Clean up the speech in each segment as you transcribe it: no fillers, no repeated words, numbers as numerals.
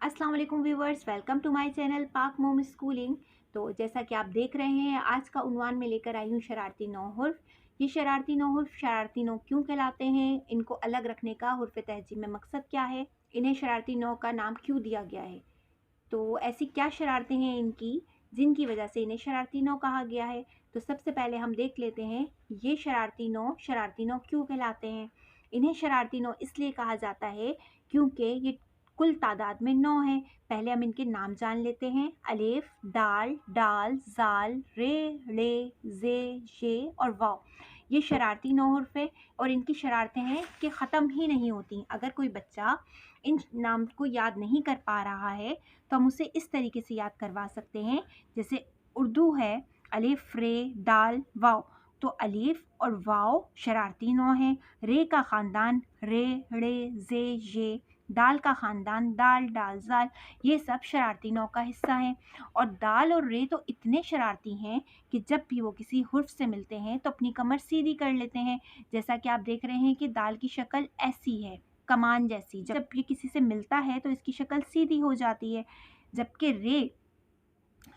अस्सलाम वालेकुम viewers, welcome to my channel Pak mom schooling. तो जैसा कि आप देख रहे हैं, आज का उन्वान में लेकर आई हूँ शरारती नौ हुर्फ। ये शरारती नौ हुर्फ शरारती नौ क्यों कहलाते हैं, इनको अलग रखने का हुर्फ तहजीब में मकसद क्या है, इन्हें शरारती नौ का नाम क्यों दिया गया है, तो ऐसी क्या शरारतें हैं इनकी जिनकी वजह से इन्हें शरारती नौ कहा गया है। तो सबसे पहले हम देख लेते हैं ये शरारती नौ क्यों कहलाते हैं। इन्हें शरारती नौ इसलिए कहा जाता है क्योंकि ये कुल तादाद में 9 हैं। पहले हम इनके नाम जान लेते हैं। अलिफ, दाल, डाल, जाल, रे, रे, जे, ये और वाव। ये शरारती नौ हुर्फ है और इनकी शरारतें हैं कि ख़त्म ही नहीं होती। अगर कोई बच्चा इन नाम को याद नहीं कर पा रहा है तो हम उसे इस तरीके से याद करवा सकते हैं। जैसे उर्दू है अलिफ, रे, दाल, वाव। तो अलिफ और वाव शरारती नौ हैं। रे का ख़ानदान रे, रे, जे, ये। दाल का ख़ानदान दाल, डाल, ज़ाल। ये सब शरारती नौ का हिस्सा हैं। और दाल और रे तो इतने शरारती हैं कि जब भी वो किसी हुर्फ से मिलते हैं तो अपनी कमर सीधी कर लेते हैं। जैसा कि आप देख रहे हैं कि दाल की शक्ल ऐसी है, कमान जैसी। जब ये किसी से मिलता है तो इसकी शक्ल सीधी हो जाती है, जबकि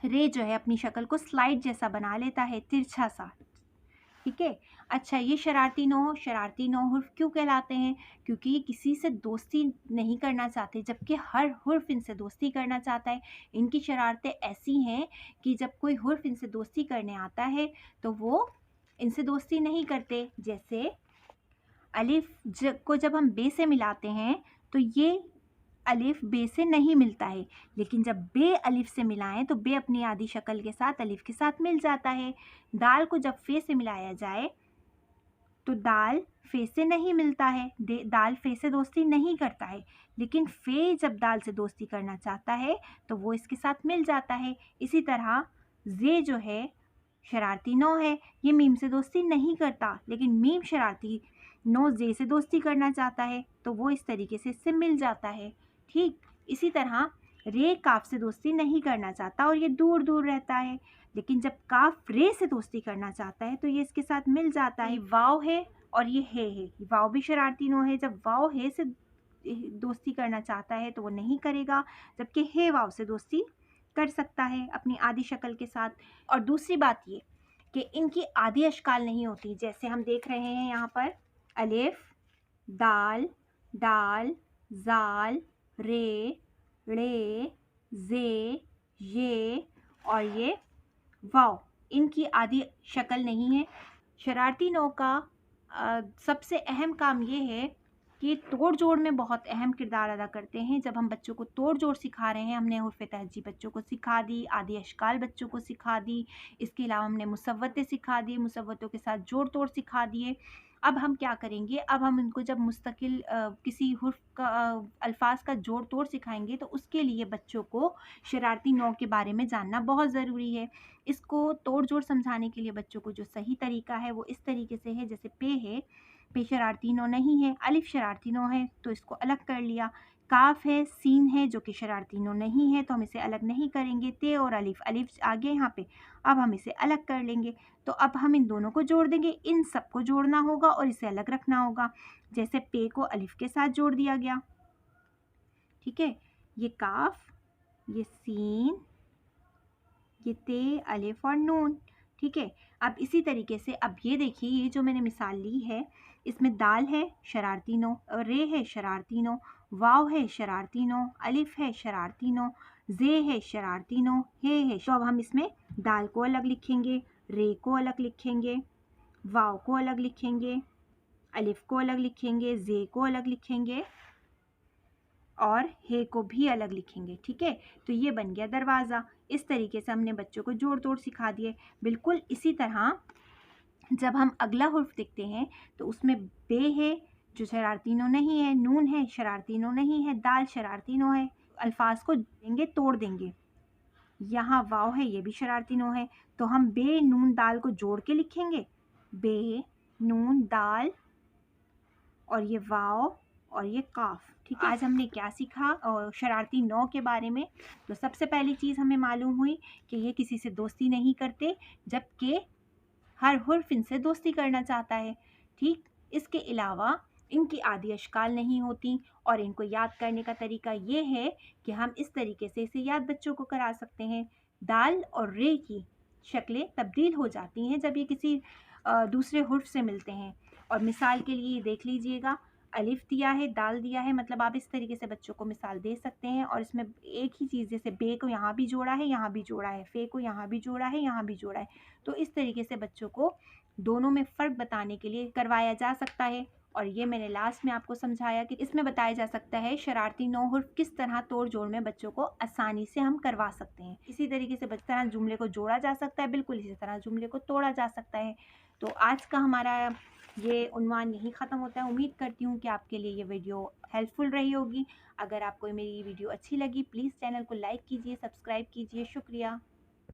रे जो है अपनी शक्ल को स्लाइड जैसा बना लेता है, तिरछा सा। ठीक है। अच्छा, ये शरारती नौ हुर्फ क्यों कहलाते हैं? क्योंकि ये किसी से दोस्ती नहीं करना चाहते, जबकि हर हुर्फ इनसे दोस्ती करना चाहता है। इनकी शरारतें ऐसी हैं कि जब कोई हुर्फ इनसे दोस्ती करने आता है तो वो इनसे दोस्ती नहीं करते। जैसे को जब हम बे से मिलाते हैं तो ये अलिफ बे से नहीं मिलता है, लेकिन जब बे अलिफ से मिलाएं तो बे अपनी आधी शक्ल के साथ अलिफ के साथ मिल जाता है। दाल को जब फे से मिलाया जाए तो दाल फे से नहीं मिलता है, दाल फे से दोस्ती नहीं करता है, लेकिन फे जब दाल से दोस्ती करना चाहता है तो वो इसके साथ मिल जाता है। इसी तरह जे जो है शरारती नौ है, ये मीम से दोस्ती नहीं करता, लेकिन मीम शरारती नौ जे से दोस्ती करना चाहता है तो वो इस तरीके से इससे मिल जाता है। ठीक इसी तरह रे काफ से दोस्ती नहीं करना चाहता और ये दूर दूर रहता है, लेकिन जब काफ रे से दोस्ती करना चाहता है तो ये इसके साथ मिल जाता है। वाव है और ये है, वाव भी शरारती नौ है। जब वाव है से दोस्ती करना चाहता है तो वो नहीं करेगा, जबकि है वाव से दोस्ती कर सकता है अपनी आधी शक्ल के साथ। और दूसरी बात ये कि इनकी आधी अशकाल नहीं होती। जैसे हम देख रहे हैं यहाँ पर अलिफ, दाल, डाल, जाल, रे, रे, जे, ये और ये वाव। इनकी आधी शक्ल नहीं है। शरारती नौ का सबसे अहम काम ये है कि तोड़ जोड़ में बहुत अहम किरदार अदा करते हैं। जब हम बच्चों को तोड़ जोड़ सिखा रहे हैं, हमने हुर्फ तहजीब बच्चों को सिखा दी, आदि अशकाल बच्चों को सिखा दी, इसके अलावा हमने मुसव्वतें सिखा दी, मुसव्वतों के साथ जोड़ तोड़ सिखा दिए। अब हम क्या करेंगे, अब हम इनको जब मुस्तकिल किसी हुर्फ का अल्फाज का जोड़ तोड़ सिखाएंगे तो उसके लिए बच्चों को शरारती नौ के बारे में जानना बहुत ज़रूरी है। इसको तोड़ जोड़ समझाने के लिए बच्चों को जो सही तरीका है वो इस तरीके से है। जैसे पे है, पे शरारती नौ नहीं है। अलिफ शरारती नौ है तो इसको अलग कर लिया। काफ है, सीन है जो कि शरारती नौ नहीं है तो हम इसे अलग नहीं करेंगे। ते और अलिफ, अलिफ आ गया यहाँ पे, अब हम इसे अलग कर लेंगे। तो अब हम इन दोनों को जोड़ देंगे, इन सबको जोड़ना होगा और इसे अलग रखना होगा। जैसे पे को अलिफ के साथ जोड़ दिया गया, ठीक है, ये काफ, ये सीन, ये ते, अलिफ और नून। ठीक है। अब इसी तरीके से अब ये देखिए, ये जो मैंने मिसाल ली है इसमें दाल है शरारती नौ, रे है शरारती नौ, वाव है शरारती नौ, अलिफ है शरारती नौ, जे है शरारती नौ, है। तो अब हम इसमें दाल को अलग लिखेंगे, रे को अलग लिखेंगे, वाव को अलग लिखेंगे, अलिफ को अलग लिखेंगे, जे को अलग लिखेंगे और हे को भी अलग लिखेंगे। ठीक है। तो ये बन गया दरवाज़ा। इस तरीके से हमने बच्चों को जोड़ तोड़ सिखा दिए। बिल्कुल इसी तरह जब हम अगला हुर्फ देखते हैं तो उसमें बे है जो शरारती नौ नहीं है, नून है शरारती नौ नहीं है, दाल शरारती नौ है। अल्फाज को देंगे तोड़ देंगे। यहाँ वाव है, ये भी शरारती नौ है, तो हम बे नून दाल को जोड़ के लिखेंगे, बे नून दाल और ये वाव और ये काफ। ठीक है। आज हमने क्या सीखा और शरारती नौ के बारे में। तो सबसे पहली चीज़ हमें मालूम हुई कि ये किसी से दोस्ती नहीं करते, जबकि हर हुर्फ इनसे दोस्ती करना चाहता है। ठीक। इसके अलावा इनकी आदि अश्काल नहीं होती। और इनको याद करने का तरीका ये है कि हम इस तरीके से इसे याद बच्चों को करा सकते हैं। दाल और रे की शक्लें तब्दील हो जाती हैं जब ये किसी दूसरे हुर्फ से मिलते हैं। और मिसाल के लिए देख लीजिएगा, अलिफ दिया है, दाल दिया है, मतलब आप इस तरीके से बच्चों को मिसाल दे सकते हैं। और इसमें एक ही चीज़, जैसे बे को यहाँ भी जोड़ा है, यहाँ भी जोड़ा है, फे को यहाँ भी जोड़ा है, यहाँ भी जोड़ा है, तो इस तरीके से बच्चों को दोनों में फ़र्क बताने के लिए करवाया जा सकता है। और ये मैंने लास्ट में आपको समझाया कि इसमें बताया जा सकता है शरारती नौ हुर्फ किस तरह तोड़ जोड़ में बच्चों को आसानी से हम करवा सकते हैं। इसी तरीके से तरह जुमले को जोड़ा जा सकता है, बिल्कुल इसी तरह जुमले को तोड़ा जा सकता है। तो आज का हमारा ये उन्वान यहीं ख़त्म होता है। उम्मीद करती हूँ कि आपके लिए ये वीडियो हेल्पफुल रही होगी। अगर आपको मेरी वीडियो अच्छी लगी, प्लीज़ चैनल को लाइक कीजिए, सब्सक्राइब कीजिए। शुक्रिया।